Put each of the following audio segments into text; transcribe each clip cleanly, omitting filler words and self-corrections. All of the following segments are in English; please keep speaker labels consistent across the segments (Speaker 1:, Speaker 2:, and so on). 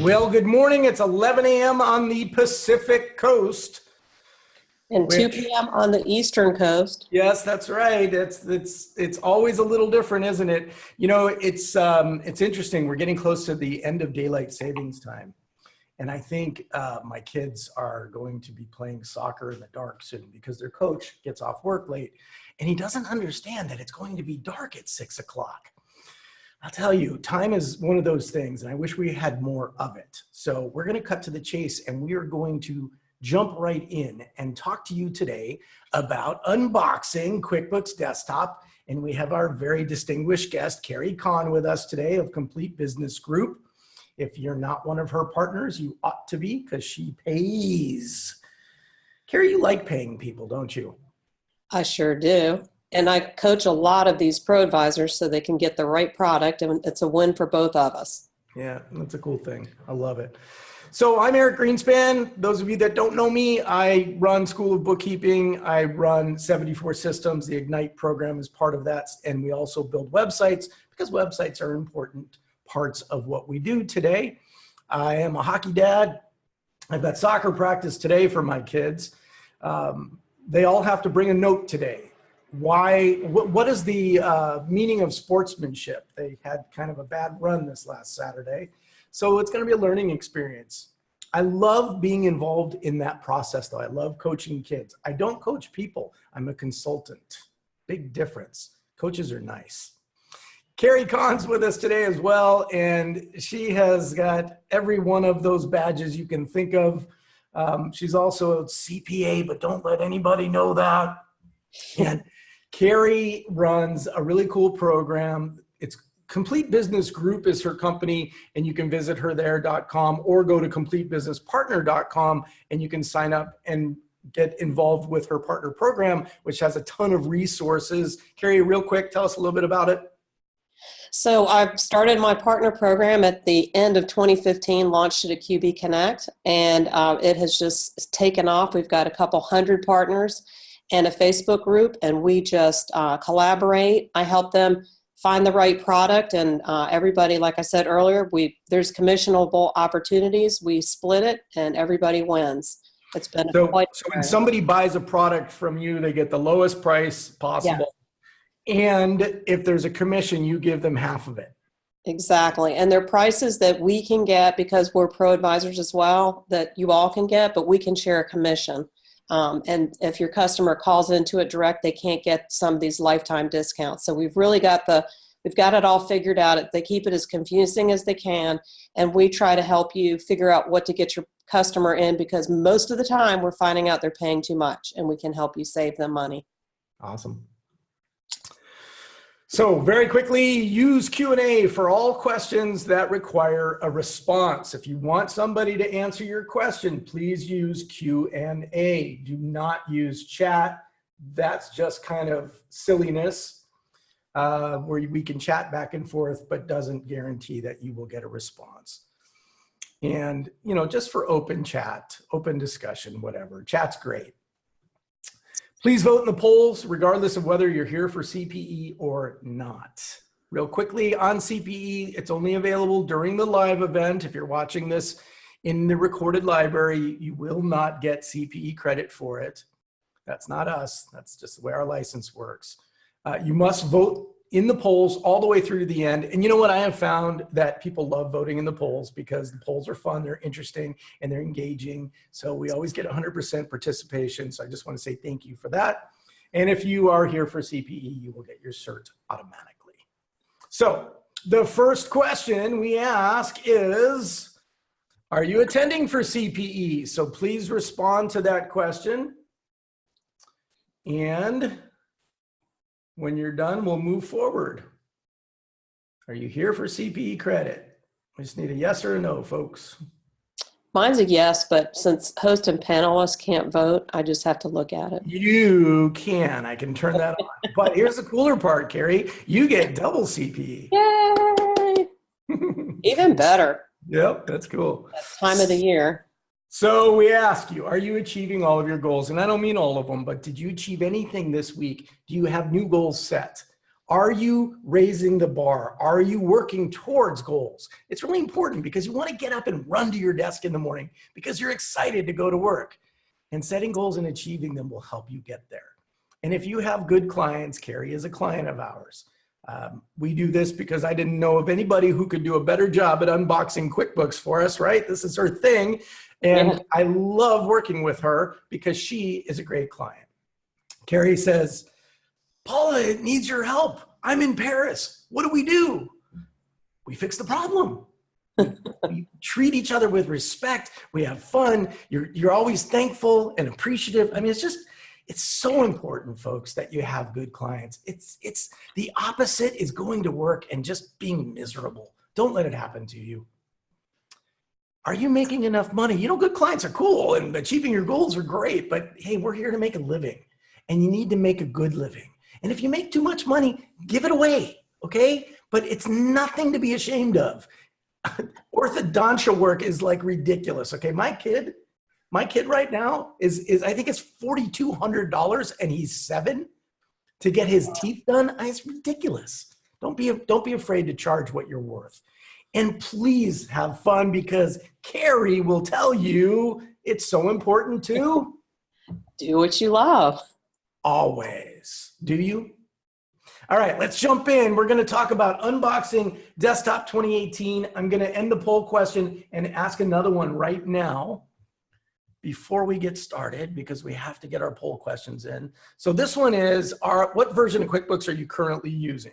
Speaker 1: Well, good morning. It's 11 a.m. on the Pacific Coast.
Speaker 2: And 2 p.m. on the Eastern Coast.
Speaker 1: Yes, that's right. It's always a little different, isn't it? You know, it's interesting. We're getting close to the end of daylight savings time. And I think my kids are going to be playing soccer in the dark soon because their coach gets off work late and he doesn't understand that it's going to be dark at 6 o'clock. I'll tell you, time is one of those things, and I wish we had more of it. So we're going to cut to the chase, and we are going to jump right in and talk to you today about unboxing QuickBooks Desktop. And we have our very distinguished guest, Carrie Kahn, with us today of Complete Business Group. If you're not one of her partners, you ought to be because she pays. Carrie, you like paying people, don't you?
Speaker 2: I sure do. And I coach a lot of these ProAdvisors so they can get the right product, and it's a win for both of us.
Speaker 1: Yeah, that's a cool thing. I love it. So I'm Eric Greenspan. Those of you that don't know me, I run School of Bookkeeping. I run 74 Systems. The Ignite program is part of that. And we also build websites because websites are important parts of what we do today. I am a hockey dad. I've got soccer practice today for my kids. They all have to bring a note today. What is the meaning of sportsmanship? They had kind of a bad run this last Saturday. So it's going to be a learning experience. I love being involved in that process, though. I love coaching kids. I don't coach people. I'm a consultant. Big difference. Coaches are nice. Carrie Kahn's with us today as well, and she has got every one of those badges you can think of. She's also a CPA, but don't let anybody know that. And Carrie runs a really cool program. It's Complete Business Group is her company, and you can visit her there.com or go to completebusinesspartner.com and you can sign up and get involved with her partner program, which has a ton of resources. Carrie, real quick, tell us a little bit about it.
Speaker 2: So I've started my partner program at the end of 2015, launched it at QB Connect, and it has just taken off. We've got a couple hundred partners and a Facebook group, and we just collaborate. I help them find the right product, and everybody, like I said earlier, there's commissionable opportunities. We split it, and everybody wins. It's been
Speaker 1: so when somebody buys a product from you, they get the lowest price possible. Yeah. And if there's a commission, you give them half of it.
Speaker 2: Exactly. And they're prices that we can get because we're ProAdvisors as well, that you all can get, but we can share a commission. And if your customer calls into it direct, they can't get some of these lifetime discounts. So we've really got it all figured out. They keep it as confusing as they can, and we try to help you figure out what to get your customer in, because most of the time we're finding out they're paying too much, and we can help you save them money.
Speaker 1: Awesome. So very quickly, use Q&A for all questions that require a response. If you want somebody to answer your question, please use Q&A. Do not use chat. That's just kind of silliness where we can chat back and forth, but doesn't guarantee that you will get a response. And, you know, just for open chat, open discussion, whatever, chat's great. Please vote in the polls, regardless of whether you're here for CPE or not. Real quickly on CPE, it's only available during the live event. If you're watching this in the recorded library, you will not get CPE credit for it. That's not us. That's just the way our license works. You must vote in the polls all the way through to the end. And you know what? I have found that people love voting in the polls because the polls are fun, they're interesting, and they're engaging. So we always get 100% participation. So I just want to say thank you for that. And if you are here for CPE, you will get your cert automatically. So the first question we ask is, are you attending for CPE? So please respond to that question. And when you're done, we'll move forward. Are you here for CPE credit? We just need a yes or a no, folks.
Speaker 2: Mine's a yes, but since host and panelists can't vote, I just have to look at it.
Speaker 1: You can. I can turn that on. But here's the cooler part, Carrie. You get double CPE.
Speaker 2: Yay! Even better.
Speaker 1: Yep, that's cool.
Speaker 2: That time of the year.
Speaker 1: So we ask you, are you achieving all of your goals? And I don't mean all of them, but did you achieve anything this week? Do you have new goals set? Are you raising the bar? Are you working towards goals? It's really important because you want to get up and run to your desk in the morning because you're excited to go to work. And setting goals and achieving them will help you get there. And if you have good clients, Carrie is a client of ours. We do this because I didn't know of anybody who could do a better job at unboxing QuickBooks for us, right? This is her thing. And I love working with her because she is a great client. Carrie says, Paula, it needs your help. I'm in Paris. What do? We fix the problem. We treat each other with respect. We have fun. You're always thankful and appreciative. I mean, it's so important, folks, that you have good clients. It's the opposite is going to work and just being miserable. Don't let it happen to you. Are you making enough money? You know, good clients are cool and achieving your goals are great, but hey, we're here to make a living and you need to make a good living. And if you make too much money, give it away, okay? But it's nothing to be ashamed of. Orthodontia work is like ridiculous, okay? My kid right now is I think it's $4,200 and he's 7 to get his teeth done. It's ridiculous. Don't be afraid to charge what you're worth. And please have fun because Carrie will tell you it's so important to
Speaker 2: do what you love.
Speaker 1: Always. Do you? All right, let's jump in. We're going to talk about unboxing Desktop 2018. I'm going to end the poll question and ask another one right now before we get started because we have to get our poll questions in. So this one is, what version of QuickBooks are you currently using?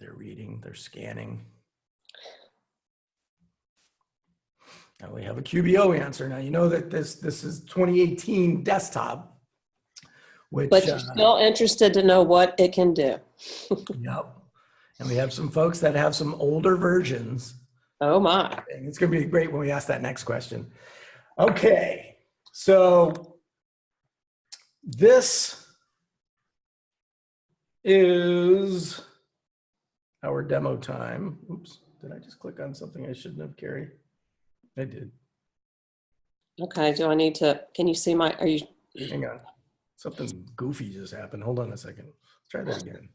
Speaker 1: They're reading, they're scanning. Now we have a QBO answer. Now you know that this is 2018 desktop, which.
Speaker 2: But you're still interested to know what it can do.
Speaker 1: Yep. And we have some folks that have some older versions.
Speaker 2: Oh my.
Speaker 1: And it's going to be great when we ask that next question. Okay. So this is our demo time. Oops. Did I just click on something I shouldn't have, Carrie? I did.
Speaker 2: Okay, do I need to, can you see my, are you?
Speaker 1: Hang on. Something goofy just happened. Hold on a second. Let's try that again.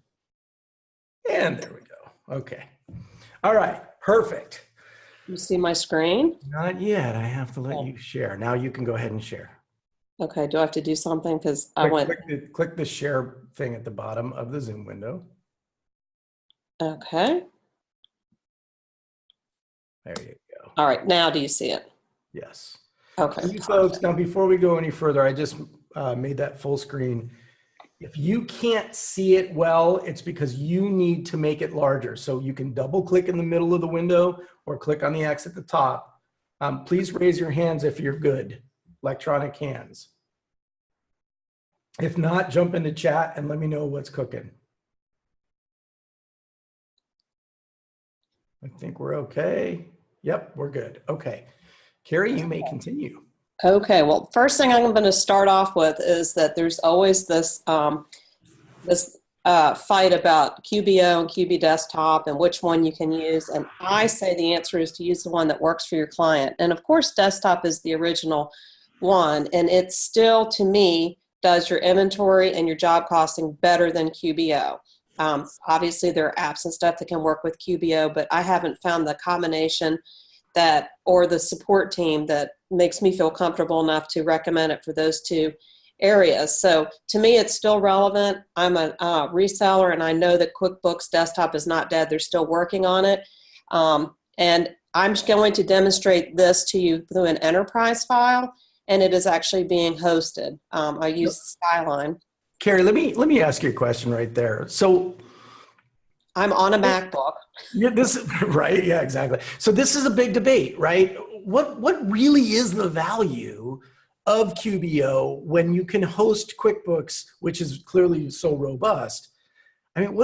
Speaker 1: And there we go. Okay. All right. Perfect.
Speaker 2: You see my screen?
Speaker 1: Not yet. I have to let you share. Now you can go ahead and share.
Speaker 2: Okay, do I have to do something? Because I went.
Speaker 1: Click the share thing at the bottom of the Zoom window.
Speaker 2: Okay.
Speaker 1: There you go.
Speaker 2: All right, now do you see it?
Speaker 1: Yes.
Speaker 2: Okay.
Speaker 1: You folks, now before we go any further, I just made that full screen. If you can't see it well, it's because you need to make it larger. So you can double click in the middle of the window or click on the X at the top. Please raise your hands if you're good, electronic hands. If not, jump into chat and let me know what's cooking. I think we're okay. Yep, we're good. Okay. Carrie, you may continue.
Speaker 2: Okay, well, first thing I'm going to start off with is that there's always this fight about QBO and QB Desktop and which one you can use. And I say the answer is to use the one that works for your client. And of course, Desktop is the original one. And it still, to me, does your inventory and your job costing better than QBO. Obviously, there are apps and stuff that can work with QBO, but I haven't found the combination that, or the support team that makes me feel comfortable enough to recommend it for those two areas. So to me, it's still relevant. I'm a reseller, and I know that QuickBooks Desktop is not dead. They're still working on it. And I'm going to demonstrate this to you through an enterprise file, and it is actually being hosted. I use Skyline.
Speaker 1: Carrie, let me ask you a question right there. So
Speaker 2: I'm on a MacBook.
Speaker 1: Yeah, right. Yeah, exactly. So this is a big debate, right? What really is the value of QBO when you can host QuickBooks, which is clearly so robust? I mean,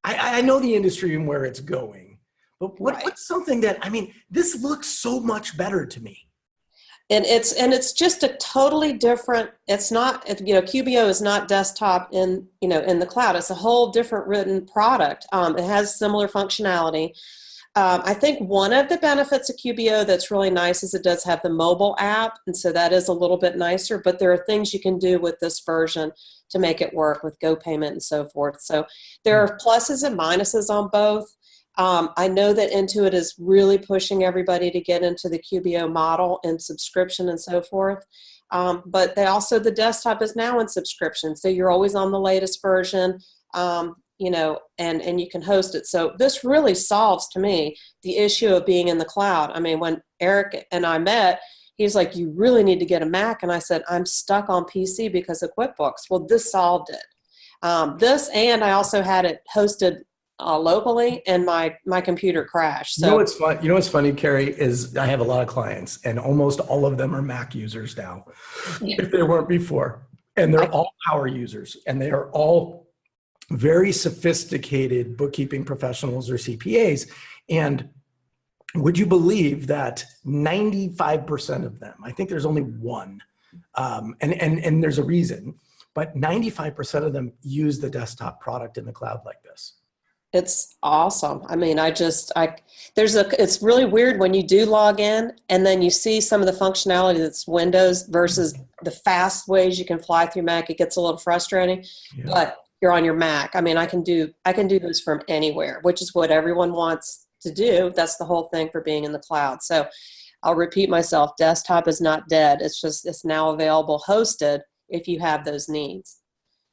Speaker 1: I know the industry and where it's going, but what's something that, I mean, this looks so much better to me.
Speaker 2: And it's just a totally different, it's not, QBO is not desktop in the cloud. It's a whole different written product. It has similar functionality. I think one of the benefits of QBO that's really nice is it does have the mobile app, and so that is a little bit nicer, but there are things you can do with this version to make it work with GoPayment and so forth. So there are pluses and minuses on both. I know that Intuit is really pushing everybody to get into the QBO model and subscription and so forth. But the desktop is now in subscription, so you're always on the latest version. You know, and you can host it. So this really solves, to me, the issue of being in the cloud. I mean, when Eric and I met, he's like, you really need to get a Mac. And I said, I'm stuck on PC because of QuickBooks. Well, this solved it. And I also had it hosted locally, and my computer crashed. So,
Speaker 1: you know what's fun? You know what's funny, Carrie, is I have a lot of clients, and almost all of them are Mac users now, if they weren't before. And they're all power users, and they are all very sophisticated bookkeeping professionals or CPAs. And would you believe that 95% of them, I think there's only one, and there's a reason, but 95% of them use the desktop product in the cloud like this.
Speaker 2: It's awesome. I mean, it's really weird when you do log in and then you see some of the functionality that's Windows versus the fast ways you can fly through Mac. It gets a little frustrating, but you're on your Mac. I mean, I can do this from anywhere, which is what everyone wants to do. That's the whole thing for being in the cloud. So I'll repeat myself, desktop is not dead. It's now available hosted if you have those needs.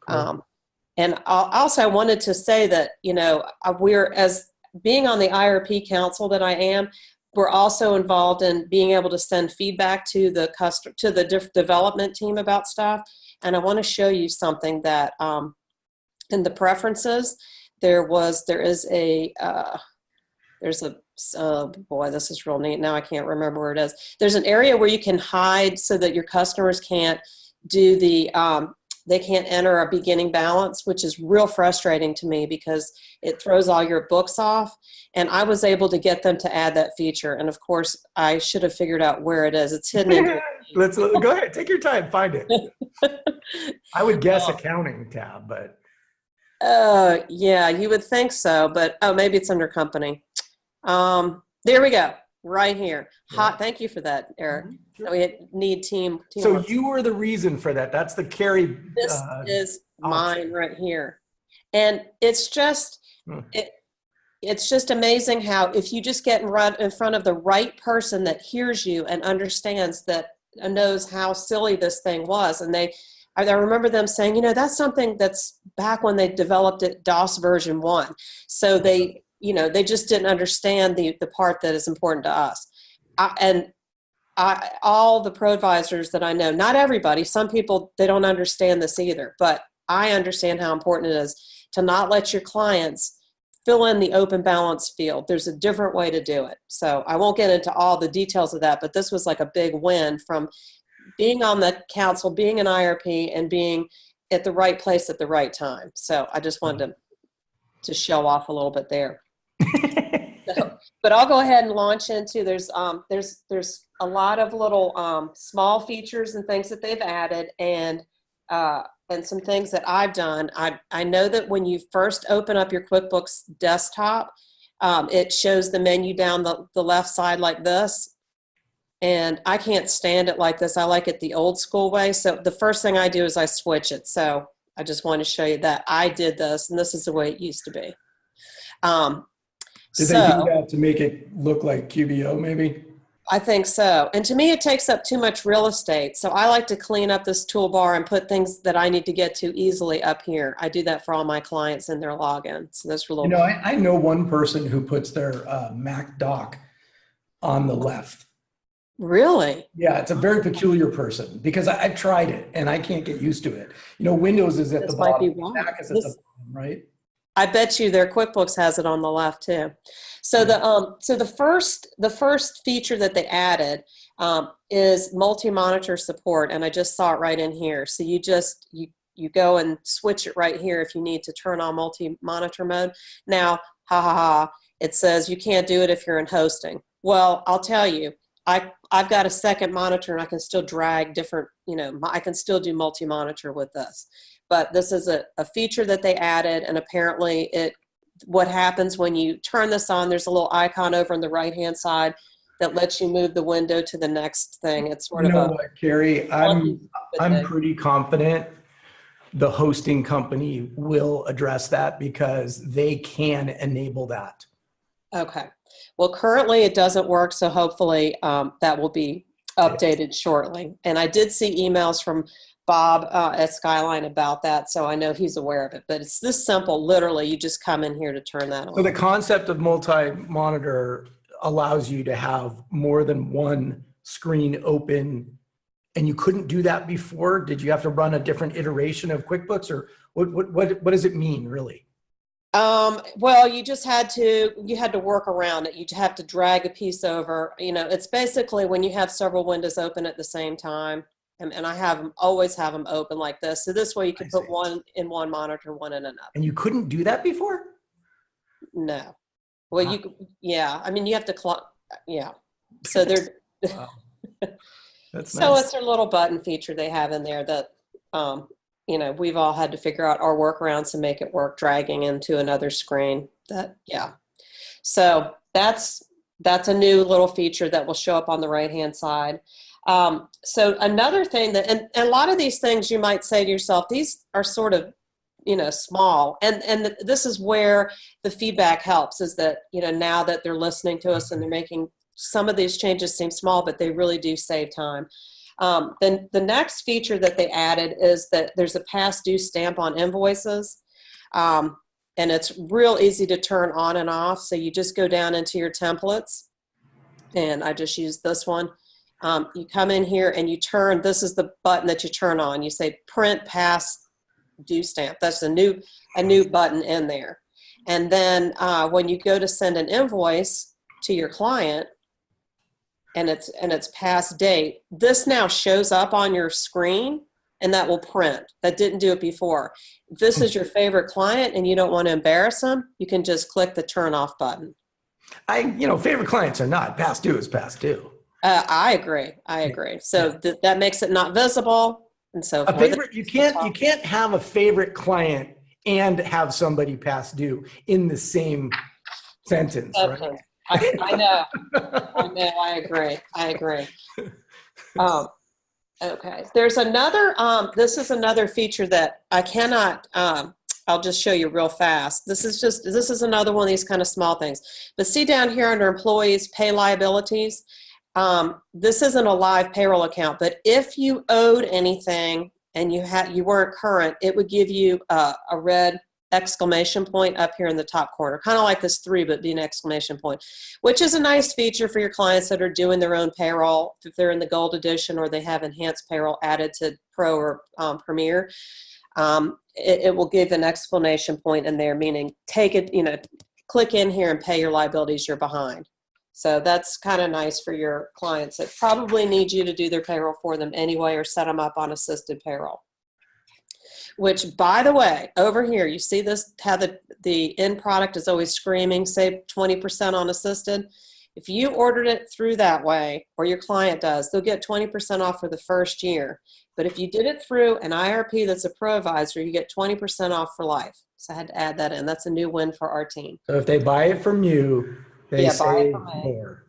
Speaker 2: Cool. And I wanted to say that, you know, as being on the IRP council that I am, we're also involved in being able to send feedback to the development team about stuff. And I want to show you something that in the preferences, this is real neat. Now I can't remember where it is. There's an area where you can hide so that your customers can't do they can't enter a beginning balance, which is real frustrating to me because it throws all your books off. And I was able to get them to add that feature. And of course, I should have figured out where it is. It's hidden in
Speaker 1: Let's go ahead. Take your time. Find it. I would guess accounting tab, but.
Speaker 2: Yeah, you would think so. But, maybe it's under company. There we go. Right here. Thank you for that, Eric.
Speaker 1: Sure.
Speaker 2: We need team.
Speaker 1: So you were the reason for that. That's the Carrie.
Speaker 2: This is mine right here. And it's just, it's just amazing how if you just get in front of the right person that hears you and understands that, knows how silly this thing was. And I remember them saying, you know, that's something that's back when they developed it, DOS version 1. So they just didn't understand the part that is important to us. All the ProAdvisors that I know, not everybody, some people, they don't understand this either, but I understand how important it is to not let your clients fill in the open balance field. There's a different way to do it. So I won't get into all the details of that, but this was like a big win from being on the council, being an IRP, and being at the right place at the right time. So I just wanted to show off a little bit there. But I'll go ahead and launch into, there's a lot of little small features and things that they've added, and some things that I've done. I know that when you first open up your QuickBooks desktop, it shows the menu down the left side like this, and I can't stand it like this. I like it the old school way. So the first thing I do is I switch it. So I just want to show you that I did this, and this is the way it used to be.
Speaker 1: Did they do that to make it look like QBO maybe?
Speaker 2: I think so. And to me, it takes up too much real estate. So I like to clean up this toolbar and put things that I need to get to easily up here. I do that for all my clients in their login. So that's really.
Speaker 1: You know, I know one person who puts their Mac dock on the left.
Speaker 2: Really?
Speaker 1: Yeah, it's a very peculiar person because I've tried it and I can't get used to it. You know, Windows is at the bottom, Mac is at the bottom, right?
Speaker 2: I bet you their QuickBooks has it on the left too. So the first feature that they added is multi-monitor support, and I just saw it right in here. So you go and switch it right here if you need to turn on multi-monitor mode. Now, it says you can't do it if you're in hosting. Well, I'll tell you, I've got a second monitor and I can still drag different, I can still do multi-monitor with this. But this is a feature that they added, and apparently what happens when you turn this on. There's a little icon over on the right-hand side that lets you move the window to the next thing. It's sort
Speaker 1: You
Speaker 2: of
Speaker 1: know
Speaker 2: a
Speaker 1: what, Carrie? I'm pretty confident the hosting company will address that because they can enable that.
Speaker 2: Okay. Well, currently it doesn't work, so hopefully that will be updated shortly. And I did see emails from Bob at Skyline about that, so I know he's aware of it. But it's this simple. Literally, you just come in here to turn that on.
Speaker 1: So the concept of multi-monitor allows you to have more than one screen open, and you couldn't do that before? Did you have to run a different iteration of QuickBooks, or what does it mean really?
Speaker 2: Well, you had to work around it. You'd have to drag a piece over. It's basically when you have several windows open at the same time, and I always have them open like this. So this way you can put one in one monitor, one in another.
Speaker 1: And you couldn't do that before?
Speaker 2: No. Well, yeah. I mean, you have to, yeah. So they're,
Speaker 1: wow. That's
Speaker 2: so
Speaker 1: nice.
Speaker 2: it's their little button feature they have in there that, we've all had to figure out our workarounds to make it work, dragging into another screen. So that's a new little feature that will show up on the right-hand side. So another thing and a lot of these things you might say to yourself, these are sort of, small. And this is where the feedback helps, is that, now that they're listening to us and they're making some of these changes seem small, but they really do save time. Then the next feature that they added is that there's a past due stamp on invoices. And it's real easy to turn on and off. So you just go down into your templates, and I just use this one. You come in here and you turn, this is the button that you turn on. You say print past due stamp. That's a new button in there. And then when you go to send an invoice to your client, and it's past date, this now shows up on your screen, and that will print. That didn't do it before. If this is your favorite client and you don't want to embarrass them, you can just click the turn off button.
Speaker 1: Favorite clients are not. Past due is past due.
Speaker 2: I agree. So that makes it not visible. And so
Speaker 1: you can't have a favorite client and have somebody past due in the same sentence, right?
Speaker 2: I know. I agree. Okay. There's another, this is another feature that I cannot, I'll just show you real fast. This is another one of these kind of small things. But see down here under employees, pay liabilities, this isn't a live payroll account, but if you owed anything and you weren't current, it would give you a red exclamation point up here in the top corner, kind of like this 3, but be an exclamation point, which is a nice feature for your clients that are doing their own payroll. If they're in the gold edition or they have enhanced payroll added to Pro or Premier, it will give an exclamation point in there, meaning take it, click in here and pay your liabilities you're behind. So that's kind of nice for your clients that probably need you to do their payroll for them anyway, or set them up on assisted payroll. Which, by the way, over here, you see this, how the end product is always screaming, save 20% on assisted. If you ordered it through that way, or your client does, they'll get 20% off for the first year. But if you did it through an IRP that's a ProAdvisor, you get 20% off for life. So I had to add that in. That's a new win for our team.
Speaker 1: So if they buy it from you, they save more.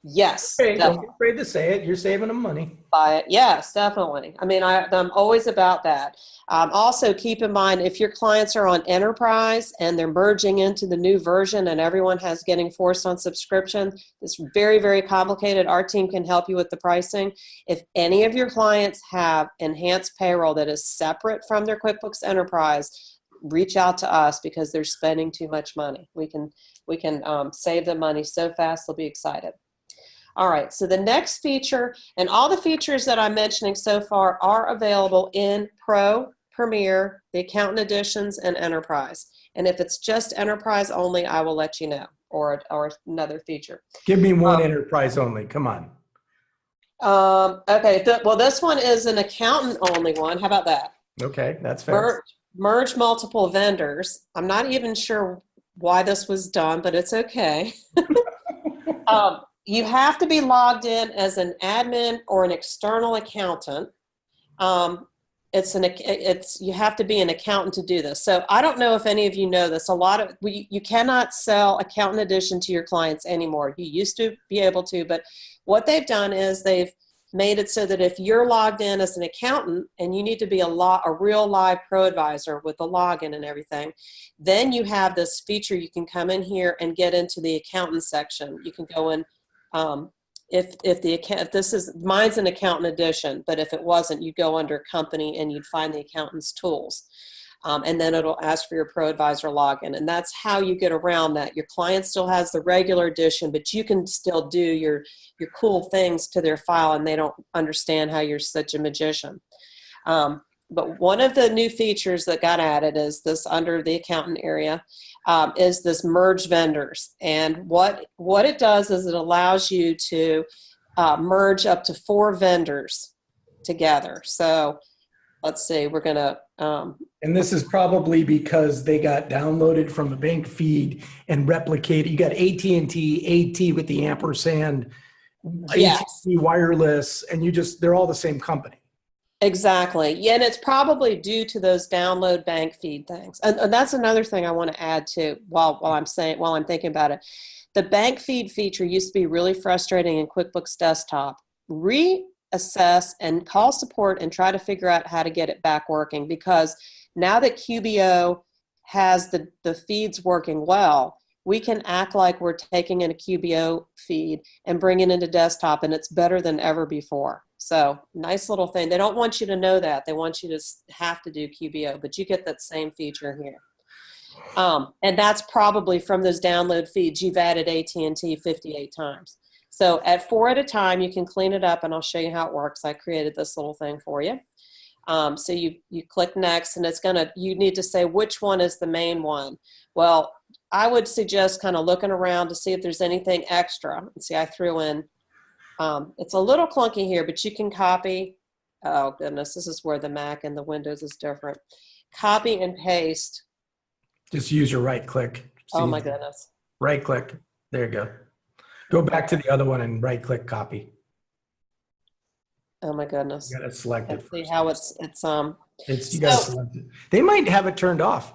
Speaker 2: Yes.
Speaker 1: Hey, don't be afraid to say it. You're saving them money.
Speaker 2: Buy it. Yes, definitely. I mean, I'm always about that. Also, keep in mind, if your clients are on enterprise and they're merging into the new version and everyone has getting forced on subscription, it's very, very complicated. Our team can help you with the pricing. If any of your clients have enhanced payroll that is separate from their QuickBooks Enterprise, reach out to us because they're spending too much money. We can save them money so fast they'll be excited. All right, so the next feature, and all the features that I'm mentioning so far are available in Pro, Premier, the Accountant Editions, and Enterprise. And if it's just Enterprise only, I will let you know, or another feature.
Speaker 1: Give me one Enterprise only, come on.
Speaker 2: Okay, well, this one is an Accountant only one. How about that?
Speaker 1: Okay, that's fair.
Speaker 2: Merge multiple vendors. I'm not even sure why this was done, but it's okay. You have to be logged in as an admin or an external accountant. you have to be an accountant to do this. So I don't know if any of you know this. You cannot sell Accountant Edition to your clients anymore. You used to be able to, but what they've done is they've made it so that if you're logged in as an accountant and you need to be a real live ProAdvisor with the login and everything, then you have this feature. You can come in here and get into the accountant section. You can go in. If this is, mine's an Accountant Edition, but if it wasn't, you'd go under Company and you'd find the accountant's tools. And then it'll ask for your ProAdvisor login. And that's how you get around that. Your client still has the regular edition, but you can still do your cool things to their file, and they don't understand how you're such a magician. But one of the new features that got added is this under the accountant area, is this merge vendors. And what it does is it allows you to merge up to 4 vendors together. So let's see, we're going to...
Speaker 1: and this is probably because they got downloaded from the bank feed and replicated. You got AT&T, AT with the ampersand,
Speaker 2: yes.
Speaker 1: AT&T wireless, and they're all the same company.
Speaker 2: Exactly. Yeah, and it's probably due to those download bank feed things. And that's another thing I want to add to while I'm thinking about it. The bank feed feature used to be really frustrating in QuickBooks Desktop. Reassess and call support and try to figure out how to get it back working, because now that QBO has the feeds working well, we can act like we're taking in a QBO feed and bring it into desktop, and it's better than ever before. So nice little thing. They don't want you to know that. They want you to have to do QBO, but you get that same feature here. And that's probably from those download feeds. You've added AT&T 58 times. So at 4 at a time, you can clean it up, and I'll show you how it works. I created this little thing for you. So you click next, and you need to say which one is the main one. Well, I would suggest kind of looking around to see if there's anything extra. Let's see, I threw in, it's a little clunky here, but you can copy. Oh goodness, this is where the Mac and the Windows is different. Copy and paste.
Speaker 1: Just use your right click.
Speaker 2: Oh my goodness.
Speaker 1: Right click. There you go. Go back to the other one and right click copy.
Speaker 2: Oh my goodness.
Speaker 1: You got to select it.
Speaker 2: See how you
Speaker 1: got to select it. They might have it turned off.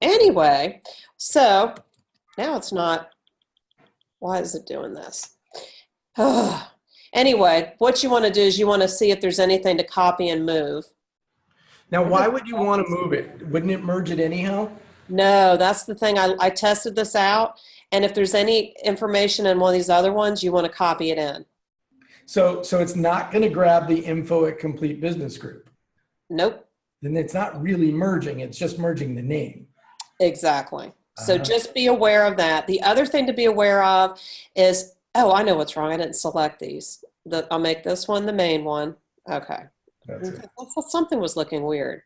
Speaker 2: Anyway, so now it's not. Why is it doing this? Anyway, what you want to do is you want to see if there's anything to copy and move.
Speaker 1: Now, why would you want to move it? Wouldn't it merge it anyhow?
Speaker 2: No, that's the thing. I tested this out, and if there's any information in one of these other ones, you want to copy it in.
Speaker 1: So it's not going to grab the info at Complete Business Group.
Speaker 2: Nope.
Speaker 1: Then it's not really merging. It's just merging the name.
Speaker 2: Exactly. So just be aware of that. The other thing to be aware of is, oh, I know what's wrong. I didn't select these. I'll make this one the main one. Okay.
Speaker 1: That's it.
Speaker 2: Something was looking weird.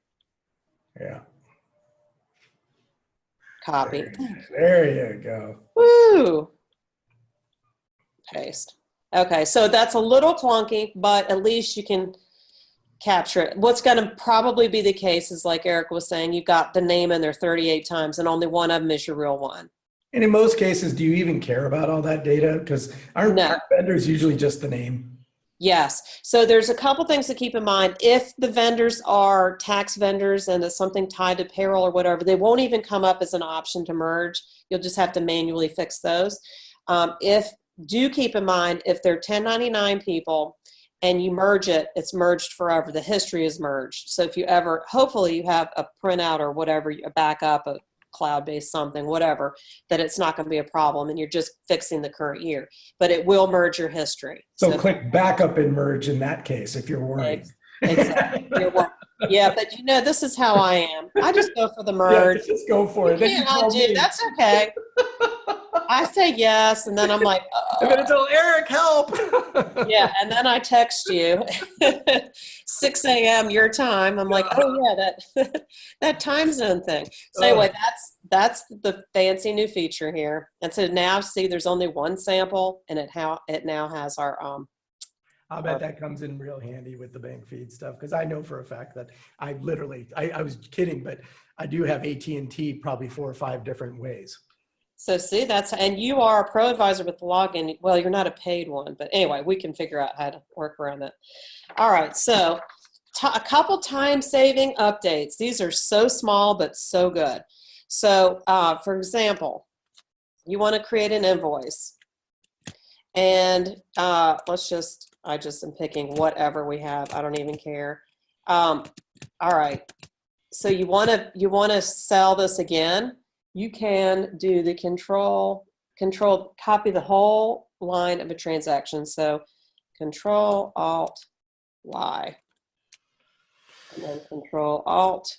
Speaker 1: Yeah.
Speaker 2: Copy.
Speaker 1: There you go.
Speaker 2: Woo! Paste. Okay, so that's a little clunky, but at least you can capture it. What's going to probably be the case is, like Eric was saying, you've got the name in there 38 times, and only one of them is your real one.
Speaker 1: And in most cases, do you even care about all that data? Because aren't vendors usually just the name?
Speaker 2: Yes. So there's a couple things to keep in mind. If the vendors are tax vendors and it's something tied to payroll or whatever, they won't even come up as an option to merge. You'll just have to manually fix those. Do keep in mind, if they're 1099 people and you merge it, it's merged forever. The history is merged. So if you ever, hopefully you have a printout or whatever, a backup, a cloud-based something, whatever, that it's not going to be a problem and you're just fixing the current year. But it will merge your history.
Speaker 1: So click backup and merge in that case if you're worried.
Speaker 2: Exactly. Yeah, but this is how I am. I just go for the merge.
Speaker 1: Yeah, just go for it.
Speaker 2: That's okay. I say yes, and then I'm like,
Speaker 1: I'm going to tell Eric, help.
Speaker 2: Yeah, and then I text you, 6 a.m. your time. I'm like, oh yeah, that time zone thing. So anyway, that's the fancy new feature here. And so now, see, there's only one sample, and it now has our
Speaker 1: I'll bet that comes in real handy with the bank feed stuff, because I know for a fact that I was kidding, but I do have AT&T probably 4 or 5 different ways.
Speaker 2: So see, and you are a ProAdvisor with the login. Well, you're not a paid one, but anyway, we can figure out how to work around that. All right, so a couple time saving updates. These are so small, but so good. So for example, you want to create an invoice, and I just am picking whatever we have. I don't even care. All right. So you want to sell this again. You can do the control, copy the whole line of a transaction. So Control Alt Y, and then Control Alt.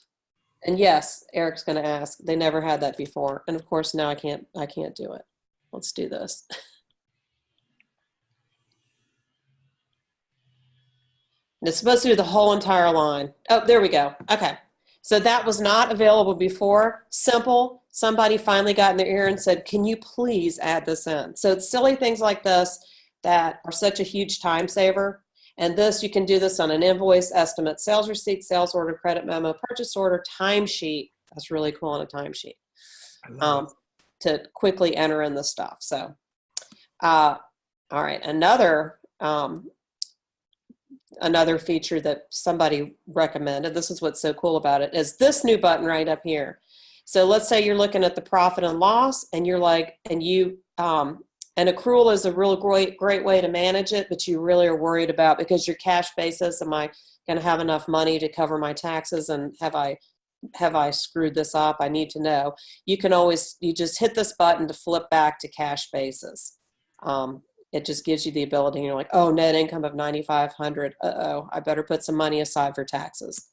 Speaker 2: And yes, Eric's going to ask. They never had that before, and of course now I can't do it. Let's do this. And it's supposed to do the whole entire line. Oh, there we go. Okay. So that was not available before. Simple. Somebody finally got in their ear and said, can you please add this in? So it's silly things like this that are such a huge time saver. And this, you can do this on an invoice, estimate, sales receipt, sales order, credit memo, purchase order, timesheet. That's really cool on a timesheet to quickly enter in the stuff. So, all right, another feature that somebody recommended, this is what's so cool about it, is this new button right up here. So let's say you're looking at the profit and loss, and you're like, and accrual is a real great way to manage it, but you really are worried about, because your cash basis, am I going to have enough money to cover my taxes, and have I screwed this up? I need to know. You just hit this button to flip back to cash basis. It just gives you the ability, and you're like, oh, net income of $9,500. Uh-oh, I better put some money aside for taxes.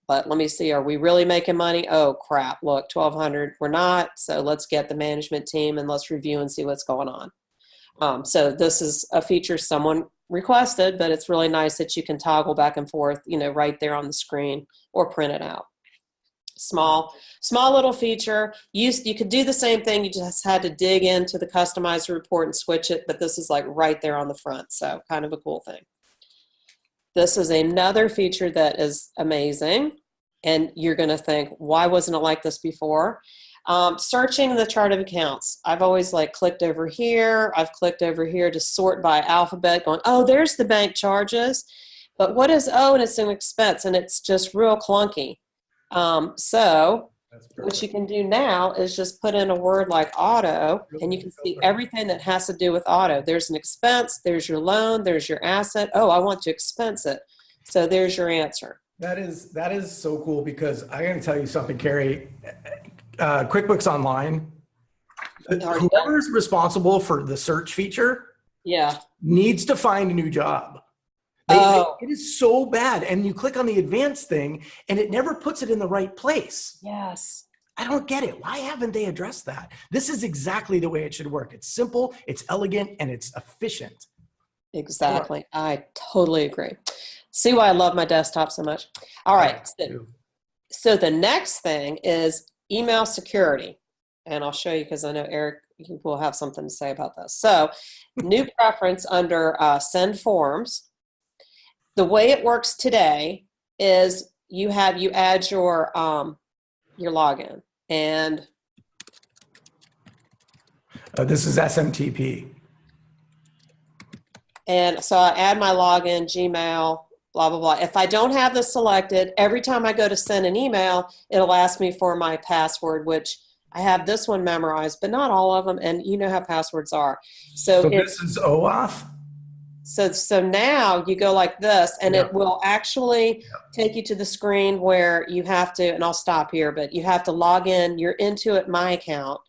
Speaker 2: But let me see, are we really making money? Oh, crap, look, $1,200, we're not. So let's get the management team and let's review and see what's going on. So this is a feature someone requested, but it's really nice that you can toggle back and forth, right there on the screen, or print it out. Small little feature. You could do the same thing. You just had to dig into the customizer report and switch it, but this is like right there on the front. So kind of a cool thing. This is another feature that is amazing. And you're going to think, why wasn't it like this before? Searching the chart of accounts. I've always clicked over here. I've clicked over here to sort by alphabet, going, oh, there's the bank charges. But what is, and it's an expense, and it's just real clunky. So what you can do now is just put in a word like auto, and you can see everything that has to do with auto. There's an expense, there's your loan, there's your asset. Oh, I want to expense it. So there's your answer.
Speaker 1: That is so cool, because I'm going to tell you something, Carrie. QuickBooks Online, whoever's responsible for the search feature needs to find a new job. It is so bad. And you click on the advanced thing and it never puts it in the right place.
Speaker 2: Yes.
Speaker 1: I don't get it. Why haven't they addressed that? This is exactly the way it should work. It's simple, it's elegant, and it's efficient.
Speaker 2: Exactly. I totally agree. See why I love my desktop so much. All right. So the next thing is email security. And I'll show you, because I know Eric will have something to say about this. So new preference under send forms. The way it works today is you add your login, and
Speaker 1: this is SMTP.
Speaker 2: And so I add my login, Gmail, blah, blah, blah. If I don't have this selected, every time I go to send an email, it'll ask me for my password, which I have this one memorized, but not all of them. And you know how passwords are. So
Speaker 1: this is OAuth?
Speaker 2: So now you go like this, and it will actually take you to the screen where you have to, and I'll stop here, but you have to log in your Intuit My account,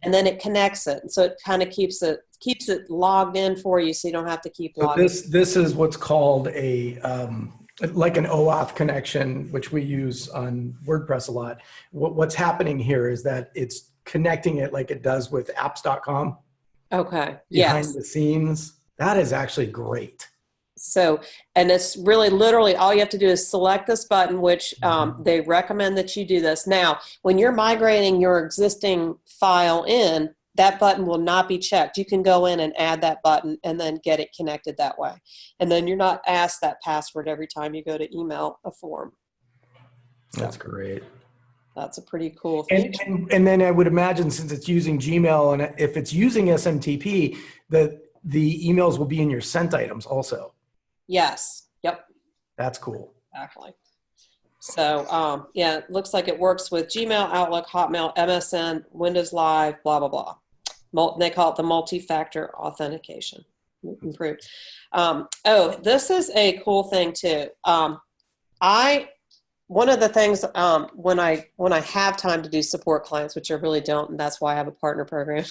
Speaker 2: and then it connects it. So it kind of keeps it logged in for you, so you don't have to keep logging.
Speaker 1: This is what's called like an OAuth connection, which we use on WordPress a lot. What's happening here is that it's connecting it like it does with apps.com.
Speaker 2: Okay.
Speaker 1: Behind the scenes. That is actually great.
Speaker 2: So, and it's really literally all you have to do is select this button, which they recommend that you do this. Now, when you're migrating your existing file in, that button will not be checked. You can go in and add that button and then get it connected that way. And then you're not asked that password every time you go to email a form. So,
Speaker 1: that's great.
Speaker 2: That's a pretty cool feature.
Speaker 1: And then I would imagine, since it's using Gmail, and if it's using SMTP, the emails will be in your sent items also.
Speaker 2: Yes. Yep.
Speaker 1: That's cool.
Speaker 2: Exactly. So, yeah, it looks like it works with Gmail, Outlook, Hotmail, MSN, Windows Live, blah, blah, blah. They call it the multi-factor authentication. Improved. Oh, this is a cool thing too. One of the things when I have time to do support clients, which I really don't, and that's why I have a partner program,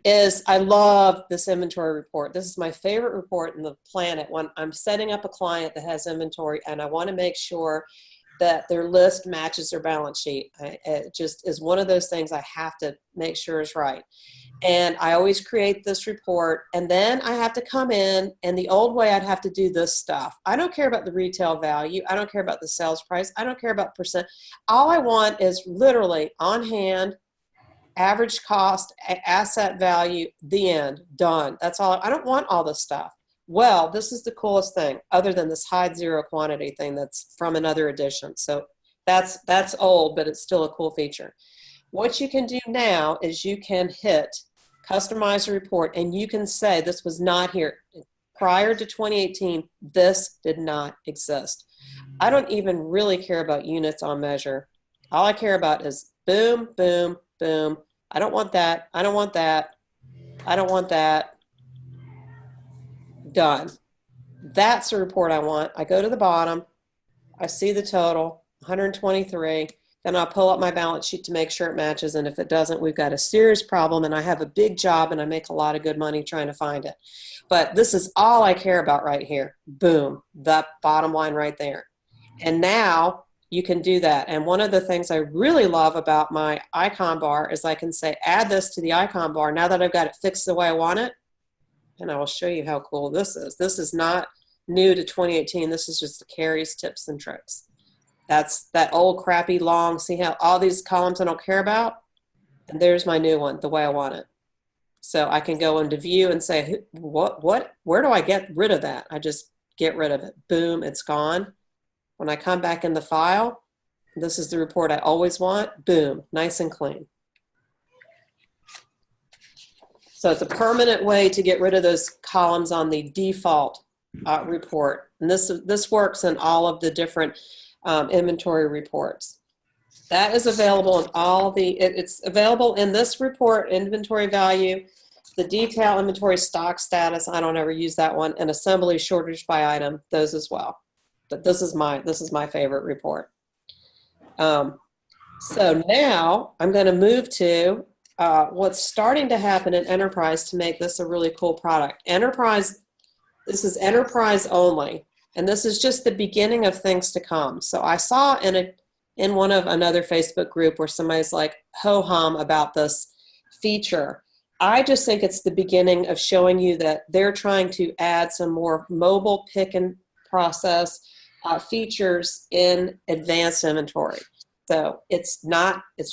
Speaker 2: is I love this inventory report. This is my favorite report in the planet when I'm setting up a client that has inventory and I want to make sure that their list matches their balance sheet. It just is one of those things I have to make sure is right. And I always create this report, and then I have to come in, and the old way I'd have to do this stuff. I don't care about the retail value. I don't care about the sales price. I don't care about percent. All I want is literally on hand, average cost, asset value, the end, done. That's all. I don't want all this stuff. Well, this is the coolest thing, other than this hide zero quantity thing that's from another edition. So that's old, but it's still a cool feature. What you can do now is you can hit customize a report, and you can say this was not here. Prior to 2018, this did not exist. I don't even really care about units on measure. All I care about is boom, boom, boom. I don't want that. I don't want that. I don't want that. Done. That's the report I want. I go to the bottom. I see the total, 123. Then I'll pull up my balance sheet to make sure it matches. And if it doesn't, we've got a serious problem, and I have a big job and I make a lot of good money trying to find it. But this is all I care about right here. Boom, the bottom line right there. And now you can do that. And one of the things I really love about my icon bar is I can say, add this to the icon bar now that I've got it fixed the way I want it. And I will show you how cool this is. This is not new to 2018. This is just the Carrie's tips and tricks. That's that old crappy long, see how all these columns I don't care about? And there's my new one, the way I want it. So I can go into view and say, where do I get rid of that? I just get rid of it. Boom, it's gone. When I come back in the file, this is the report I always want. Boom, nice and clean. So it's a permanent way to get rid of those columns on the default report. And this works in all of the different inventory reports. That is available in all it's available in this report, inventory value, the detail inventory stock status. I don't ever use that one, and assembly shortage by item, those as well. But this is my favorite report. So now I'm going to move to what's starting to happen in Enterprise to make this a really cool product. Enterprise, this is Enterprise only. And this is just the beginning of things to come. So I saw in one of another Facebook group where somebody's like ho-hum about this feature. I just think it's the beginning of showing you that they're trying to add some more mobile pick and process features in advanced inventory. So it's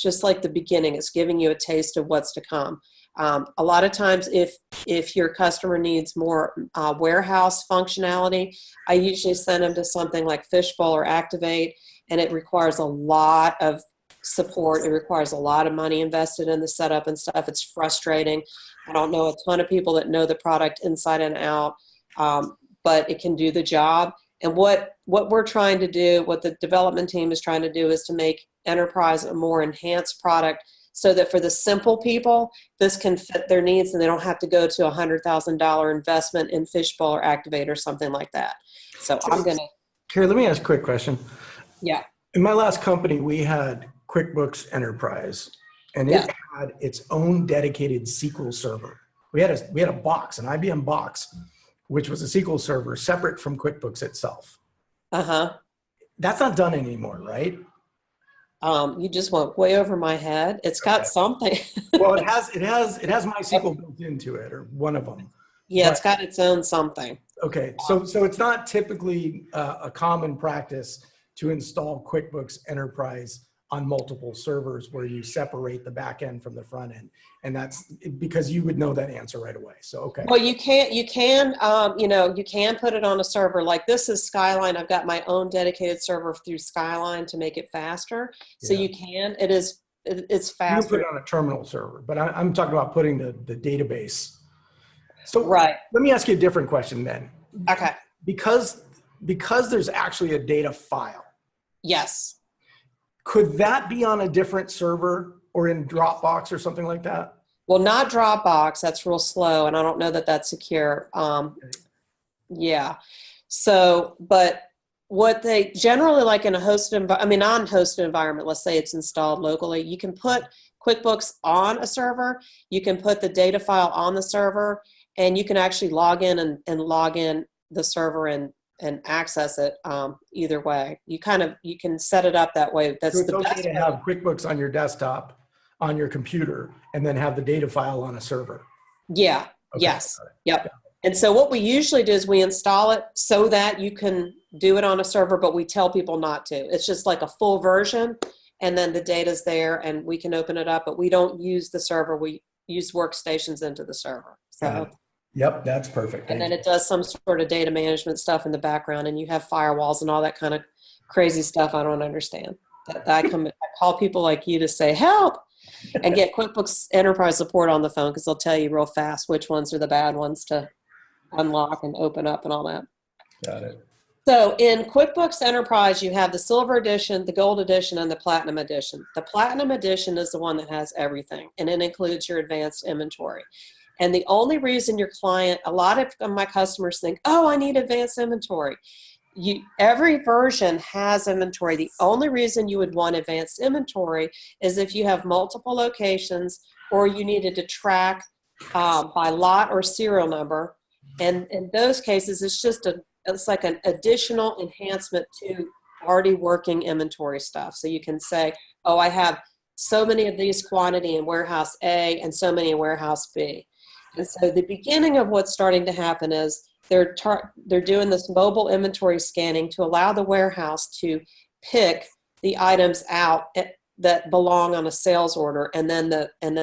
Speaker 2: just like the beginning. It's giving you a taste of what's to come. A lot of times if your customer needs more warehouse functionality, I usually send them to something like Fishbowl or Activate, and it requires a lot of support. It requires a lot of money invested in the setup and stuff. It's frustrating. I don't know a ton of people that know the product inside and out, but it can do the job. And what we're trying to do, what the development team is trying to do, is to make Enterprise a more enhanced product, so that for the simple people, this can fit their needs and they don't have to go to a $100,000 investment in Fishbowl or Activate or something like that. So I'm going to.
Speaker 1: Carrie, let me ask a quick question.
Speaker 2: Yeah.
Speaker 1: In my last company, we had QuickBooks Enterprise, and it had its own dedicated SQL server. We had a box, an IBM box, which was a SQL server separate from QuickBooks itself.
Speaker 2: Uh-huh.
Speaker 1: That's not done anymore, right?
Speaker 2: You just went way over my head. It's got something.
Speaker 1: Well, it has MySQL built into it, or one of them.
Speaker 2: Yeah, it's got its own something.
Speaker 1: Okay, so it's not typically a common practice to install QuickBooks Enterprise on multiple servers where you separate the back end from the front end, and that's because you would know that answer right away. So okay.
Speaker 2: Well, you can put it on a server like this is Skyline. I've got my own dedicated server through Skyline to make it faster. So you can. It's faster.
Speaker 1: You put it on a terminal server, but I'm talking about putting the database. So
Speaker 2: right.
Speaker 1: Let me ask you a different question then.
Speaker 2: Okay.
Speaker 1: Because because there's actually a data file,
Speaker 2: Yes.
Speaker 1: could that be on a different server or in Dropbox or something like that?
Speaker 2: Well, not Dropbox. That's real slow, and I don't know that that's secure. Yeah. So, but what they generally like in a hosted, non-hosted environment, let's say it's installed locally, you can put QuickBooks on a server, you can put the data file on the server, and you can actually log in and log in the server and access it either way. You can set it up that way. That's
Speaker 1: So it's
Speaker 2: the
Speaker 1: okay
Speaker 2: best
Speaker 1: to
Speaker 2: way.
Speaker 1: have QuickBooks on your desktop, on your computer, and then have the data file on a server.
Speaker 2: Yeah.
Speaker 1: Okay.
Speaker 2: Yes. Yep. And so what we usually do is we install it so that you can do it on a server, but we tell people not to. It's just like a full version, and then the data's there, and we can open it up, but we don't use the server. We use workstations into the server. So.
Speaker 1: Yep, that's perfect.
Speaker 2: And then it does some sort of data management stuff in the background, and you have firewalls and all that kind of crazy stuff I don't understand. I call people like you to say, help, and get QuickBooks Enterprise support on the phone, because they'll tell you real fast which ones are the bad ones to unlock and open up and all that.
Speaker 1: Got it.
Speaker 2: So in QuickBooks Enterprise, you have the Silver Edition, the Gold Edition, and the Platinum Edition. The Platinum Edition is the one that has everything, and it includes your advanced inventory. And the only reason your client, a lot of my customers think, oh, I need advanced inventory. Every version has inventory. The only reason you would want advanced inventory is if you have multiple locations, or you needed to track by lot or serial number. And in those cases, it's like an additional enhancement to already working inventory stuff. So you can say, oh, I have so many of these quantity in warehouse A and so many in warehouse B. And so the beginning of what's starting to happen is they're doing this mobile inventory scanning to allow the warehouse to pick the items out that belong on a sales order, and then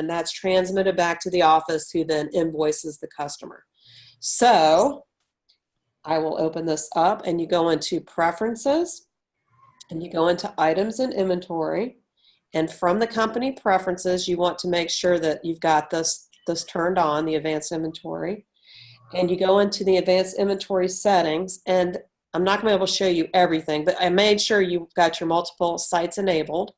Speaker 2: that's transmitted back to the office, who then invoices the customer. So I will open this up, and you go into Preferences, and you go into Items and Inventory, and from the company preferences, you want to make sure that you've got this turned on, the advanced inventory, and you go into the advanced inventory settings. And I'm not going to be able to show you everything, but I made sure you've got your multiple sites enabled.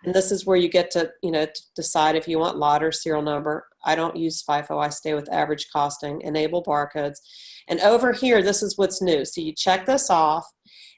Speaker 2: And this is where you get to, to decide if you want lot or serial number. I don't use FIFO. I stay with average costing, enable barcodes. And over here, this is what's new. So you check this off,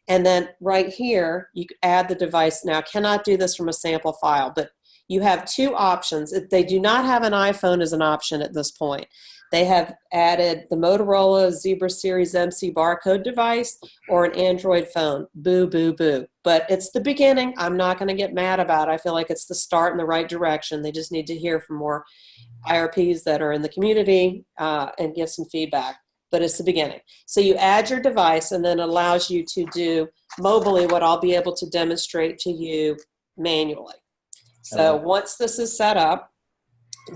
Speaker 2: and then right here, you add the device. Now, I cannot do this from a sample file, but you have two options. They do not have an iPhone as an option at this point. They have added the Motorola Zebra Series MC barcode device or an Android phone. Boo, boo, boo. But it's the beginning. I'm not going to get mad about it. I feel like it's the start in the right direction. They just need to hear from more IRPs that are in the community and give some feedback. But it's the beginning. So you add your device, and then it allows you to do mobily what I'll be able to demonstrate to you manually. So once this is set up,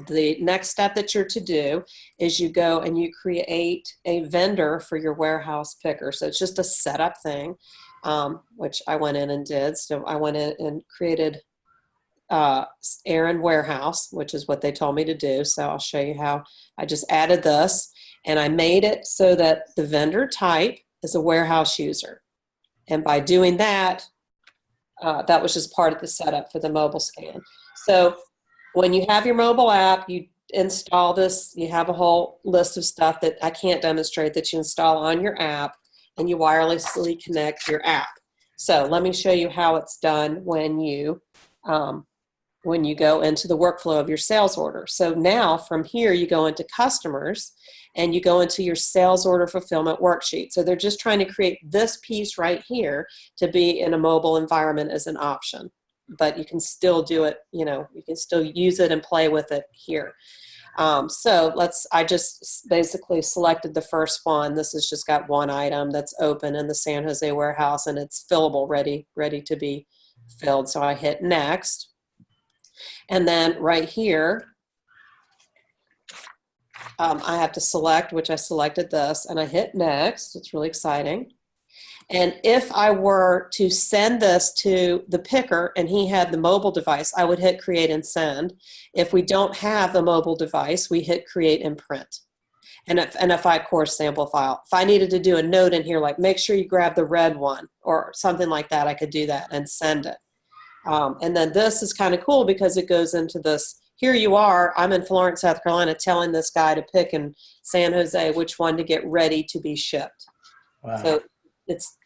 Speaker 2: the next step that you're to do is you go and you create a vendor for your warehouse picker. So it's just a setup thing, which I went in and did. So I went in and created Aaron Warehouse, which is what they told me to do. So I'll show you how I just added this, and I made it so that the vendor type is a warehouse user. And by doing that, that was just part of the setup for the mobile scan. So when you have your mobile app, you install this, you have a whole list of stuff that I can't demonstrate that you install on your app, and you wirelessly connect your app. So let me show you how it's done when you go into the workflow of your sales order. So now from here, you go into customers, and you go into your sales order fulfillment worksheet. So they're just trying to create this piece right here to be in a mobile environment as an option. But you can still do it, you can still use it and play with it here. I just basically selected the first one. This has just got one item that's open in the San Jose warehouse, and it's fillable, ready to be filled. So I hit next. And then right here, I have to select, which I selected this, and I hit next. It's really exciting. And if I were to send this to the picker and he had the mobile device, I would hit create and send. If we don't have the mobile device, we hit create and print. and a 5-course sample file. If I needed to do a note in here, like make sure you grab the red one or something like that, I could do that and send it. And then this is kind of cool because it goes into this. Here you are, I'm in Florence, South Carolina, telling this guy to pick in San Jose which one to get ready to be shipped.
Speaker 1: Wow.
Speaker 2: So it's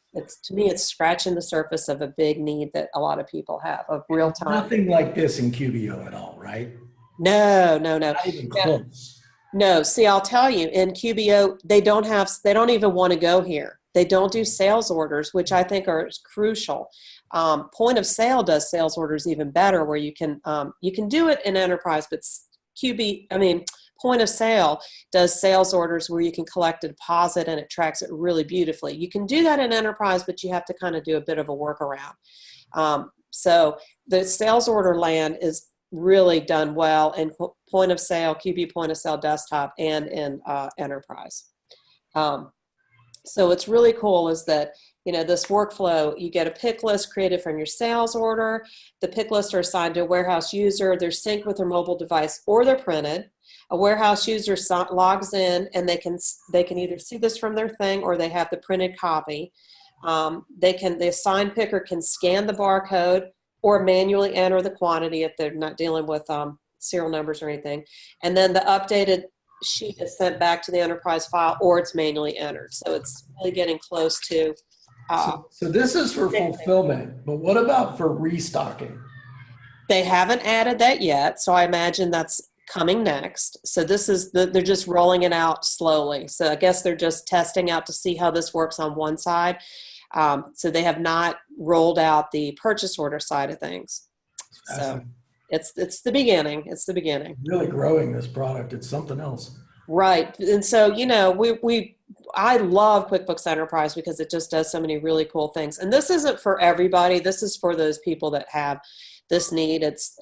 Speaker 2: to me, it's scratching the surface of a big need that a lot of people have of real time.
Speaker 1: Nothing like this in QBO at all, right?
Speaker 2: No.
Speaker 1: Not even close.
Speaker 2: No, see, I'll tell you, in QBO, they don't even want to go here. They don't do sales orders, which I think are crucial. Point of sale does sales orders even better, where you can do it in enterprise, but point of sale does sales orders where you can collect a deposit and it tracks it really beautifully. You can do that in enterprise, but you have to kind of do a bit of a workaround. So the sales order land is really done well in point of sale, QB point of sale desktop, and in enterprise. So what's really cool is that, this workflow, you get a pick list created from your sales order. The pick lists are assigned to a warehouse user. They're synced with their mobile device or they're printed. A warehouse user logs in and they can either see this from their thing or they have the printed copy. The assigned picker can scan the barcode or manually enter the quantity if they're not dealing with serial numbers or anything. And then the updated sheet is sent back to the enterprise file or it's manually entered. So it's really getting close to.
Speaker 1: So this is for fulfillment, but what about for restocking?
Speaker 2: They haven't added that yet, so I imagine that's coming next. So they're just rolling it out slowly. So I guess they're just testing out to see how this works on one side. So they have not rolled out the purchase order side of things. So it's the beginning. It's the beginning.
Speaker 1: Really growing this product. It's something else.
Speaker 2: Right. And so, I love QuickBooks Enterprise because it just does so many really cool things. And this isn't for everybody. This is for those people that have this need. It's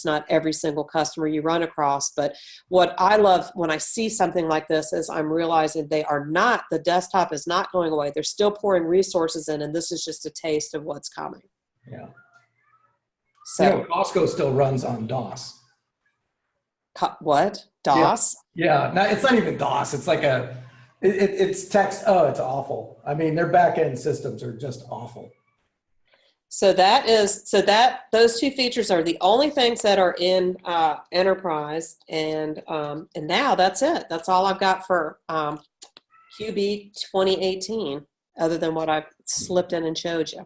Speaker 2: not every single customer you run across. But what I love when I see something like this is I'm realizing the desktop is not going away. They're still pouring resources in, and this is just a taste of what's coming.
Speaker 1: Yeah.
Speaker 2: So
Speaker 1: Costco still runs on DOS.
Speaker 2: What? DOS?
Speaker 1: Yeah. No, it's not even DOS. It's like it's text. Oh, it's awful. I mean, their back-end systems are just awful.
Speaker 2: So those two features are the only things that are in enterprise, and now that's it. That's all I've got for QB 2018, other than what I've slipped in and showed you.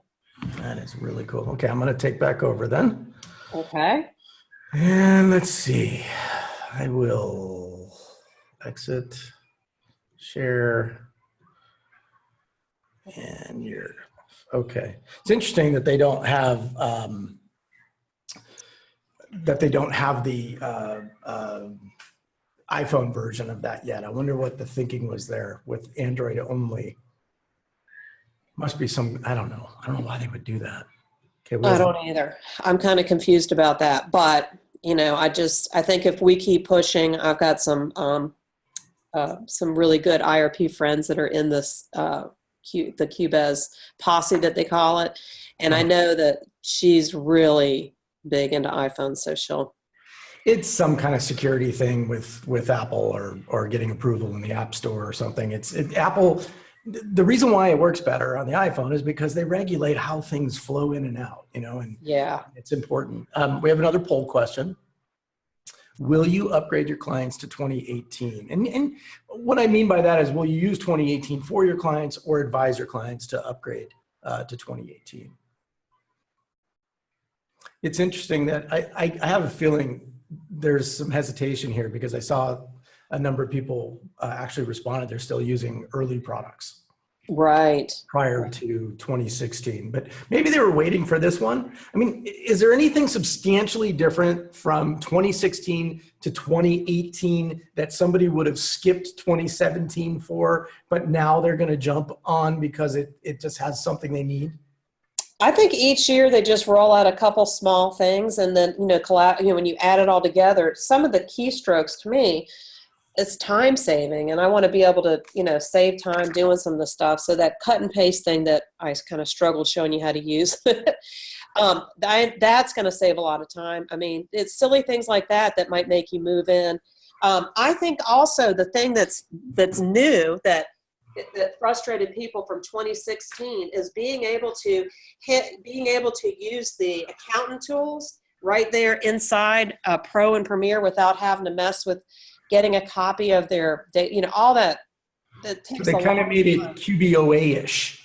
Speaker 1: That is really cool. Okay, I'm going to take back over then.
Speaker 2: Okay.
Speaker 1: And let's see. I will exit, share, and okay. It's interesting that they don't have the iPhone version of that yet. I wonder what the thinking was there with Android only. Must be I don't know. I don't know why they would do that. Okay,
Speaker 2: I don't either. I'm kind of confused about that, but I think if we keep pushing, I've got some really good IRP friends that are in this the QBES posse that they call it, and I know that she's really big into iPhones, so
Speaker 1: it's some kind of security thing with Apple or getting approval in the App Store or something. Apple. The reason why it works better on the iPhone is because they regulate how things flow in and out, and
Speaker 2: yeah,
Speaker 1: it's important. We have another poll question. Will you upgrade your clients to 2018? And what I mean by that is, will you use 2018 for your clients or advise your clients to upgrade to 2018? It's interesting that I have a feeling there's some hesitation here because I saw a number of people actually responded they're still using early products.
Speaker 2: Right.
Speaker 1: Prior to 2016, but maybe they were waiting for this one. I mean, is there anything substantially different from 2016 to 2018 that somebody would have skipped 2017 for, but now they're going to jump on because it just has something they need?
Speaker 2: I think each year they just roll out a couple small things, and then when you add it all together, some of the keystrokes to me, it's time saving, and I want to be able to, save time doing some of the stuff. So that cut and paste thing that I kind of struggled showing you how to use, that's going to save a lot of time. I mean, it's silly things like that might make you move in. I think also the thing that's new that frustrated people from 2016 is being able to use the accountant tools right there inside Pro and Premier without having to mess with getting a copy of their data, all that. That takes
Speaker 1: They kind of made it QBOA-ish.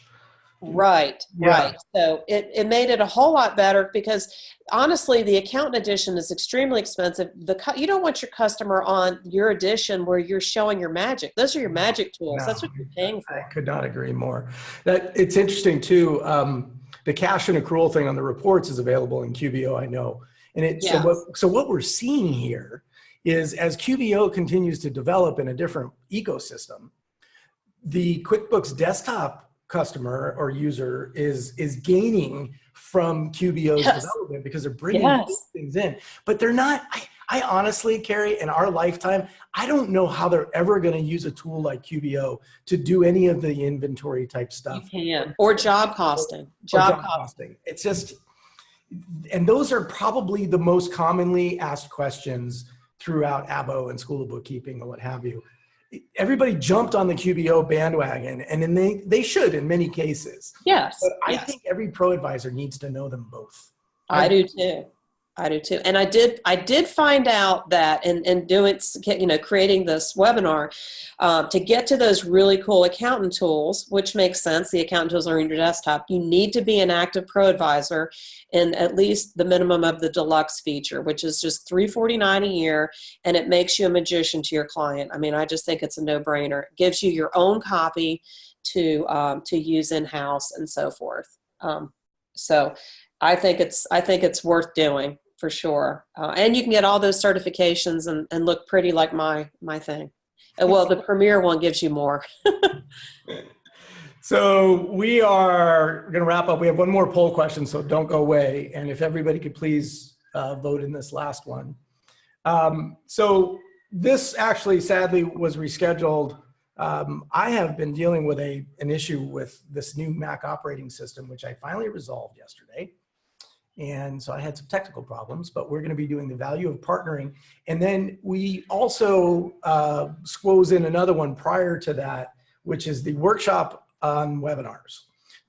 Speaker 2: Right,
Speaker 1: Yeah.
Speaker 2: right. So it made it a whole lot better because honestly, the accountant edition is extremely expensive. You don't want your customer on your edition where you're showing your magic. Those are your magic tools.
Speaker 1: No,
Speaker 2: that's what you're paying for.
Speaker 1: I could not agree more. That it's interesting too. The cash and accrual thing on the reports is available in QBO, I know. And so what we're seeing here is as QBO continues to develop in a different ecosystem, the QuickBooks desktop customer or user is gaining from QBO's development because they're bringing things in, but they're not. I honestly, Carrie, in our lifetime, I don't know how they're ever going to use a tool like QBO to do any of the inventory type stuff.
Speaker 2: You can, or job costing. Job costing.
Speaker 1: It's just, and those are probably the most commonly asked questions throughout ABO and School of Bookkeeping and what have you. Everybody jumped on the QBO bandwagon, and then they should in many cases.
Speaker 2: Yes.
Speaker 1: But I think every pro advisor needs to know them both.
Speaker 2: I do too. I do too. And I did find out that in doing, creating this webinar, to get to those really cool accountant tools, which makes sense, the accountant tools are on your desktop, you need to be an active pro advisor in at least the minimum of the deluxe feature, which is just $349 a year, and it makes you a magician to your client. I mean, I just think it's a no-brainer. It gives you your own copy to use in-house and so forth. So I think it's worth doing. For sure. And you can get all those certifications and look pretty like my thing. Well, the Premier one gives you more.
Speaker 1: So we are going to wrap up. We have one more poll question, so don't go away. And if everybody could please vote in this last one. So this actually sadly was rescheduled. I have been dealing with an issue with this new Mac operating system, which I finally resolved yesterday. And so I had some technical problems, but we're going to be doing the value of partnering. And then we also squoze in another one prior to that, which is the workshop on webinars.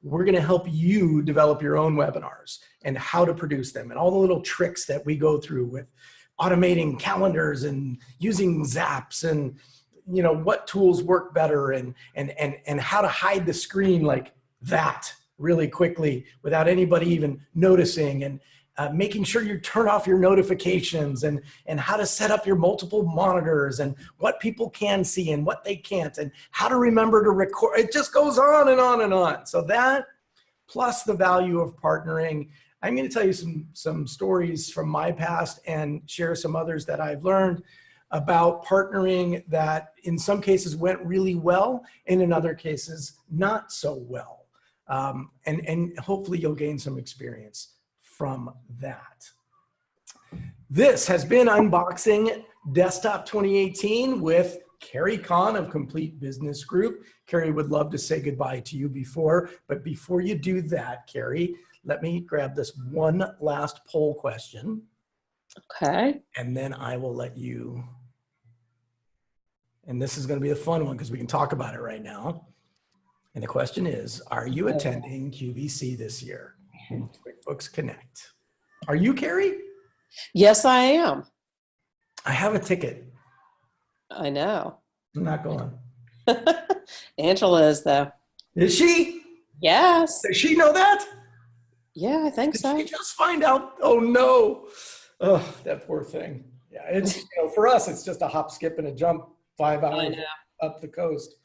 Speaker 1: We're going to help you develop your own webinars and how to produce them and all the little tricks that we go through with automating calendars and using Zaps and, what tools work better and how to hide the screen like that really quickly without anybody even noticing, and making sure you turn off your notifications and how to set up your multiple monitors and what people can see and what they can't and how to remember to record. It just goes on and on and on. So that plus the value of partnering. I'm going to tell you some stories from my past and share some others that I've learned about partnering that in some cases went really well and in other cases not so well. And hopefully you'll gain some experience from that. This has been Unboxing Desktop 2018 with Carrie Kahn of Complete Business Group. Carrie would love to say goodbye to you but before you do that, Carrie, let me grab this one last poll question.
Speaker 2: Okay.
Speaker 1: And then I will let you, and this is going to be a fun one because we can talk about it right now. And the question is, are you attending QBC this year? QuickBooks Connect. Are you, Carrie?
Speaker 2: Yes, I am.
Speaker 1: I have a ticket.
Speaker 2: I know.
Speaker 1: I'm not going.
Speaker 2: Angela is, though.
Speaker 1: Is she?
Speaker 2: Yes.
Speaker 1: Does she know that?
Speaker 2: Yeah, I think so.
Speaker 1: Did she just find out? Oh, no. Oh, that poor thing. Yeah, it's for us, it's just a hop, skip, and a jump 5 hours up the coast.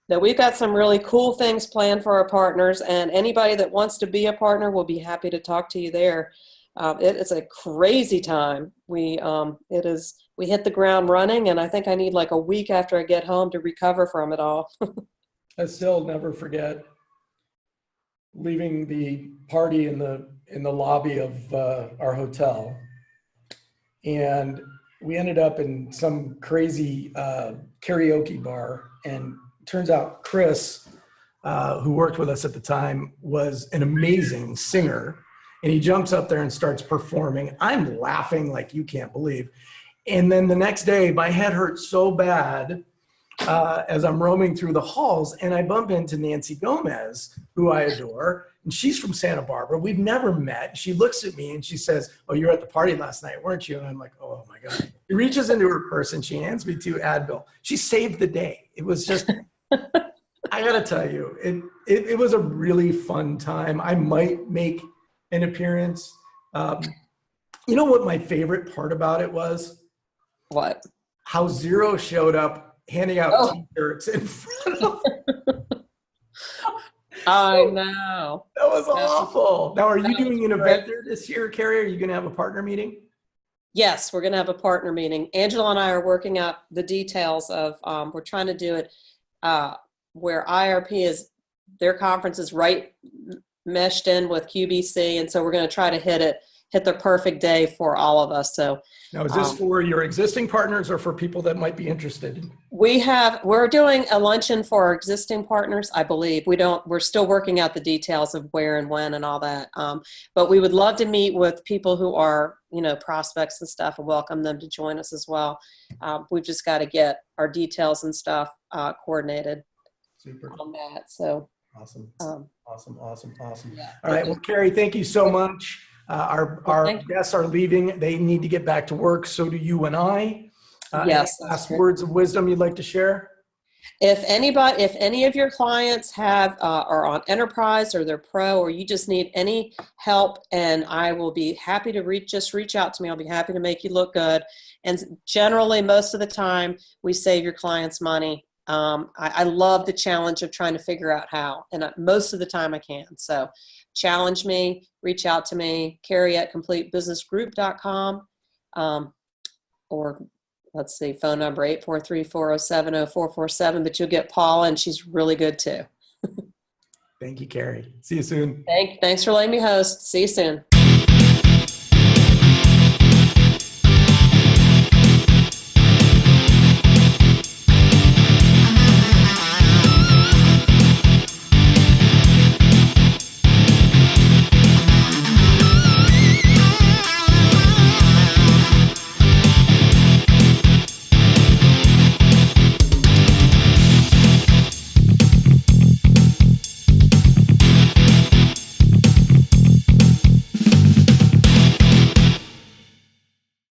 Speaker 2: Now, we've got some really cool things planned for our partners, and anybody that wants to be a partner will be happy to talk to you there. It is a crazy time. We hit the ground running, and I think I need like a week after I get home to recover from it all.
Speaker 1: I still never forget leaving the party in the lobby of our hotel, and we ended up in some crazy karaoke bar, and turns out Chris, who worked with us at the time, was an amazing singer, and he jumps up there and starts performing. I'm laughing like you can't believe. And then the next day, my head hurt so bad as I'm roaming through the halls, and I bump into Nancy Gomez, who I adore, and she's from Santa Barbara. We've never met. She looks at me and she says, "Oh, you were at the party last night, weren't you?" And I'm like, "Oh my God." She reaches into her purse and she hands me 2 Advil. She saved the day. It was just, I gotta tell you, it was a really fun time. I might make an appearance. You know what my favorite part about it was?
Speaker 2: What?
Speaker 1: How Zero showed up handing out t-shirts in front of
Speaker 2: I know.
Speaker 1: That was awful. Now, are you doing an event there this year, Carrie? Are you going to have a partner meeting?
Speaker 2: Yes, we're going to have a partner meeting. Angela and I are working out the details of, we're trying to do it where IRP is, their conference is right meshed in with QBC. And so we're going to try to hit the perfect day for all of us. So
Speaker 1: now, is this for your existing partners or for people that might be interested?
Speaker 2: We're doing a luncheon for our existing partners, I believe. We're still working out the details of where and when and all that. But we would love to meet with people who are, prospects and stuff, and welcome them to join us as well. We've just got to get our details and stuff coordinated.
Speaker 1: Super.
Speaker 2: On that. So
Speaker 1: awesome. Awesome.
Speaker 2: Yeah.
Speaker 1: All right. Well, Carrie, thank you so much. Our guests are leaving. They need to get back to work. So do you and I.
Speaker 2: Yes.
Speaker 1: Last words of wisdom you'd like to share?
Speaker 2: If any of your clients are on enterprise or they're pro, or you just need any help, and I will be happy to reach out to me. I'll be happy to make you look good. And generally, most of the time, we save your clients money. I love the challenge of trying to figure out how, and most of the time I can. So challenge me, reach out to me, Carrie@CompleteBusinessGroup.com, or let's see, phone number 843-407-0447, but you'll get Paula, and she's really good too.
Speaker 1: Thank you, Carrie. See you soon.
Speaker 2: Thanks for letting me host. See you soon.